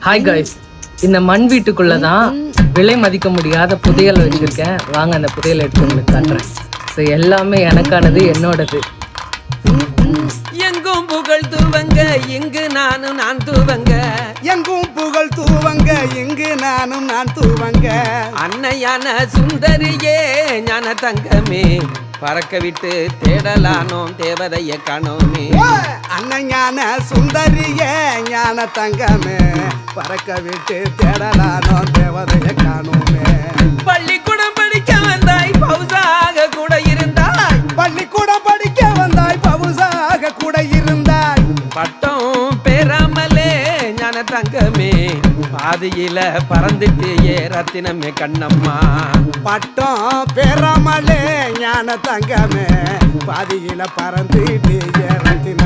Hi guys, இந்த மண் வீட்டுக்குள்ள தான் விலை மதிக்க முடியாத புதையல் வச்சிருக்கேன். வாங்க அந்த புதையல் எடுத்து உங்களுக்கு காட்டுறேன். ஸோ எல்லாமே எனக்கானது, என்னோடது. எங்கும் புகழ் தூவங்க இங்கு நான் தூவங்க, எங்கும் புகழ் தூவங்க இங்கு நான் தூவங்க. அன்னையான சுந்தரியே ஞான தங்கமே, பறக்க விட்டு தேடலானோம் தேவதைய காணோமே. அன்னையான சுந்தரியே ஞான தங்கமே, பறக்க விட்டு தேடலானோ தேவதைய காணோமே. பள்ளிக்கூடம் படிக்க வந்தாய் பவுசாக கூட இருந்தாய், பள்ளிக்கூடம் படிக்க வந்தாய் பவுசாக கூட இருந்தாய். பட்டம் பெறாமலே ஞான தங்கமே, பாதியில பறந்துட்டு ஏ ரத்தினமே கண்ணம்மா. பட்டம் பெறாமலே ஞான தங்கமே, பாதியில பறந்துட்டு ரத்தின